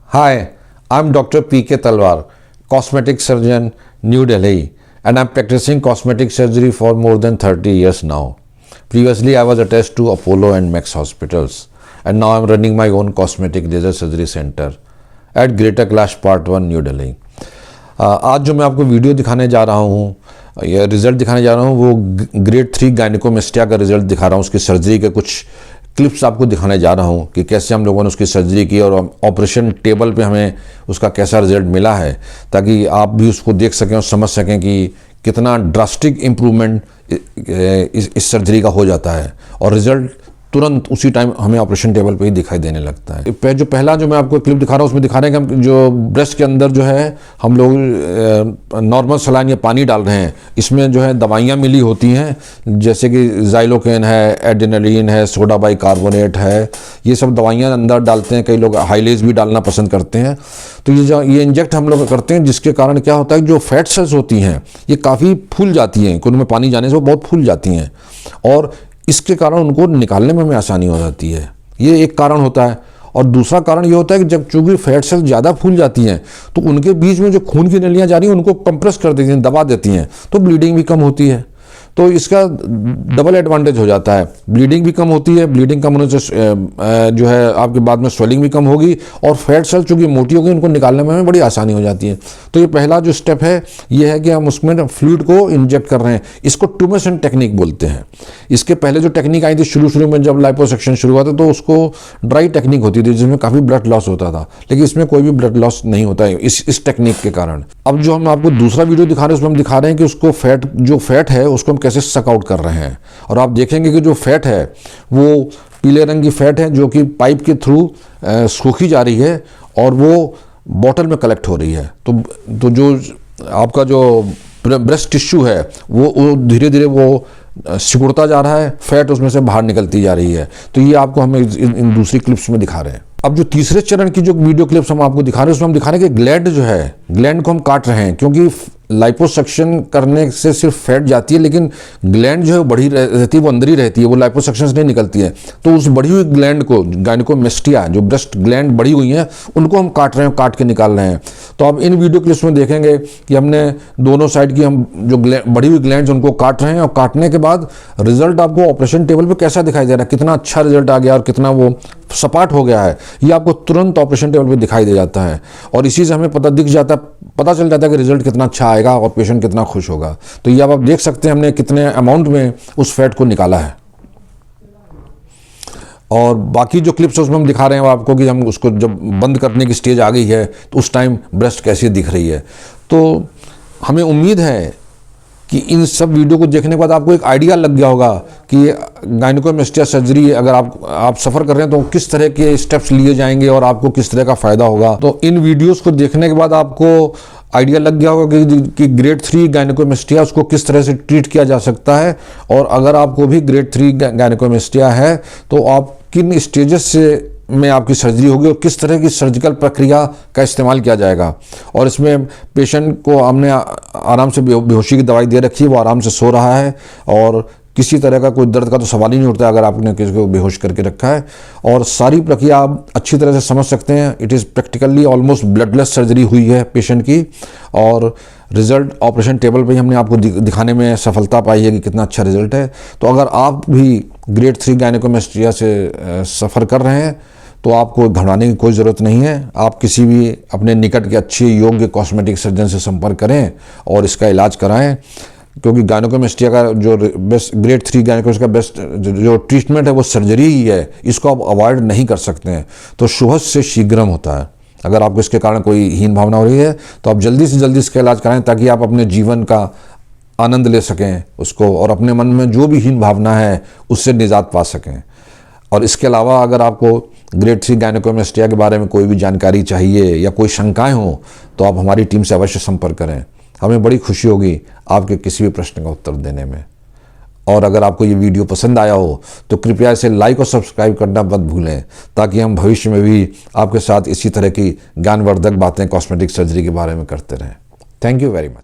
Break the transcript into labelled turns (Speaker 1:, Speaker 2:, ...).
Speaker 1: Hi, I'm Dr. P.K. Talwar, cosmetic surgeon, New Delhi, and I'm practicing cosmetic surgery for more than 30 years now. Previously, I was attached to Apollo and Max hospitals, and now I'm running my own cosmetic laser surgery center at Greater Clash Part 1, New Delhi. आज जो मैं आपको video दिखाने जा रहा हूँ या result दिखाने जा रहा हूँ वो ग्रेड 3 गायनिकोमेस्टिया का रिज़ल्ट दिखा रहा हूँ। उसकी सर्जरी के कुछ क्लिप्स आपको दिखाने जा रहा हूँ कि कैसे हम लोगों ने उसकी सर्जरी की और ऑपरेशन टेबल पे हमें उसका कैसा रिजल्ट मिला है, ताकि आप भी उसको देख सकें और समझ सकें कि कितना ड्रास्टिक इम्प्रूवमेंट इस सर्जरी का हो जाता है और रिजल्ट तुरंत उसी टाइम हमें ऑपरेशन टेबल पे ही दिखाई देने लगता है। जो पहला जो मैं आपको क्लिप दिखा रहा हूँ उसमें दिखा रहे हैं कि हम जो ब्रेस्ट के अंदर जो है हम लोग नॉर्मल सलाइन या पानी डाल रहे हैं। इसमें जो है दवाइयाँ मिली होती हैं, जैसे कि ज़ाइलोकेन है, एड्रेनालिन है, सोडा बाइकार्बोनेट है, ये सब दवाइयाँ अंदर डालते हैं। कई लोग हाइलेज भी डालना पसंद करते हैं। तो ये इंजेक्ट हम लोग करते हैं, जिसके कारण क्या होता है जो फैट सेल्स होती हैं ये काफ़ी फूल जाती हैं, उनमें पानी जाने से वो बहुत फूल जाती हैं और इसके कारण उनको निकालने में हमें आसानी हो जाती है। ये एक कारण होता है। और दूसरा कारण ये होता है कि जब चूंकि फैट सेल्स ज़्यादा फूल जाती हैं तो उनके बीच में जो खून की नलियाँ जा रही हैं उनको कंप्रेस कर देती हैं, दबा देती हैं, तो ब्लीडिंग भी कम होती है। तो इसका डबल एडवांटेज हो जाता है, ब्लीडिंग भी कम होती है। ब्लीडिंग कम होने से जो है आपके बाद में स्वेलिंग भी कम होगी और फैट सेल्स चूँकि मोटी होगी उनको निकालने में हमें बड़ी आसानी हो जाती है। तो ये पहला जो स्टेप है ये है कि हम उसमें फ्लूइड को इंजेक्ट कर रहे हैं। इसको ट्यूमेसन टेक्निक बोलते हैं। इसके पहले जो टेक्निक आई थी शुरू में जब लाइपोसक्शन शुरू हुआ था तो उसको ड्राई टेक्निक होती थी जिसमें काफ़ी ब्लड लॉस होता था, लेकिन इसमें कोई भी ब्लड लॉस नहीं होता है इस टेक्निक के कारण। अब जो हम आपको दूसरा वीडियो दिखा रहे हैं उसमें हम दिखा रहे हैं कि उसको फैट है उसको हम कैसे सक आउट कर रहे हैं। और आप देखेंगे कि जो फैट है वो पीले रंग की फैट है जो कि पाइप के थ्रू सूखी जा रही है और वो बॉटल में कलेक्ट हो रही है। तो जो आपका जो ब्रेस्ट टिश्यू है वो धीरे धीरे वो सिकुड़ता जा रहा है, फैट उसमें से बाहर निकलती जा रही है। तो ये आपको हम इन दूसरी क्लिप्स में दिखा रहे हैं। अब जो तीसरे चरण की जो वीडियो क्लिप्स हम आपको दिखा रहे हैं उसमें हम दिखा रहे हैं कि ग्लैंड जो है, ग्लैंड को हम काट रहे हैं, क्योंकि लाइपोसक्शन करने से सिर्फ फैट जाती है लेकिन ग्लैंड जो है बड़ी रहती है, वो अंदर ही रहती है, वो लाइपोसक्शन से नहीं निकलती है। तो उस बढ़ी हुई ग्लैंड को, गायनिकोमेस्टिया जो ब्रेस्ट ग्लैंड बढ़ी हुई हैं, उनको हम काट रहे हैं, काट के निकाल रहे हैं। तो आप इन वीडियो क्लिप्स में देखेंगे कि हमने दोनों साइड की हम जो बढ़ी हुई ग्लैंड उनको काट रहे हैं और काटने के बाद रिजल्ट आपको ऑपरेशन टेबल पर कैसा दिखाई दे रहा है, कितना अच्छा रिजल्ट आ गया और कितना वो सपाट हो गया है, ये आपको तुरंत ऑपरेशन टेबल पे दिखाई दे जाता है। और इसी से हमें पता चल जाता है कि रिजल्ट कितना अच्छा आएगा और पेशेंट कितना खुश होगा। तो ये आप देख सकते हैं हमने कितने अमाउंट में उस फैट को निकाला है। और बाकी जो क्लिप्स उसमें हम दिखा रहे हैं आपको कि हम उसको जब बंद करने की स्टेज आ गई है तो उस टाइम ब्रेस्ट कैसी दिख रही है। तो हमें उम्मीद है कि इन सब वीडियो को देखने के बाद आपको एक आइडिया लग गया होगा कि गायनिकोमेस्टिया सर्जरी अगर आप सफ़र कर रहे हैं तो किस तरह के स्टेप्स लिए जाएंगे और आपको किस तरह का फ़ायदा होगा। तो इन वीडियोस को देखने के बाद आपको आइडिया लग गया होगा कि ग्रेड 3 गायनिकोमेस्टिया उसको किस तरह से ट्रीट किया जा सकता है। और अगर आपको भी ग्रेड 3 गायनिकोमेस्टिया है तो आप किन स्टेजेस से में आपकी सर्जरी होगी और किस तरह की सर्जिकल प्रक्रिया का इस्तेमाल किया जाएगा। और इसमें पेशेंट को हमने आराम से बेहोशी की दवाई दे रखी है, वो आराम से सो रहा है और किसी तरह का कोई दर्द का तो सवाल ही नहीं उठता अगर आपने किसी को बेहोश करके रखा है। और सारी प्रक्रिया आप अच्छी तरह से समझ सकते हैं। It is practically almost bloodless surgery हुई है पेशेंट की और रिज़ल्ट ऑपरेशन टेबल पे ही हमने आपको दिखाने में सफलता पाई है कि कितना अच्छा रिजल्ट है। तो अगर आप भी ग्रेड 3 गायनिकोमेस्टिया से सफ़र कर रहे हैं तो आपको घबराने की कोई ज़रूरत नहीं है। आप किसी भी अपने निकट के अच्छे योग्य कॉस्मेटिक सर्जन से संपर्क करें और इसका इलाज कराएं, क्योंकि गायनिकोमेस्टिया का जो बेस्ट ग्रेड 3 गायनिकोमेस्टिया का बेस्ट जो ट्रीटमेंट है वो सर्जरी ही है, इसको आप अवॉइड नहीं कर सकते हैं। तो शुभ से शीघ्रम होता है। अगर आपको इसके कारण कोई हीन भावना हो रही है तो आप जल्दी से जल्दी इसका इलाज कराएं ताकि आप अपने जीवन का आनंद ले सकें उसको और अपने मन में जो भी हीन भावना है उससे निजात पा सकें। और इसके अलावा अगर आपको ग्रेड 3 गायनिकोमेस्टिया के बारे में कोई भी जानकारी चाहिए या कोई शंकाएं हों तो आप हमारी टीम से अवश्य संपर्क करें। हमें बड़ी खुशी होगी आपके किसी भी प्रश्न का उत्तर देने में। और अगर आपको ये वीडियो पसंद आया हो तो कृपया इसे लाइक और सब्सक्राइब करना मत भूलें, ताकि हम भविष्य में भी आपके साथ इसी तरह की ज्ञानवर्धक बातें कॉस्मेटिक सर्जरी के बारे में करते रहें। Thank you very much.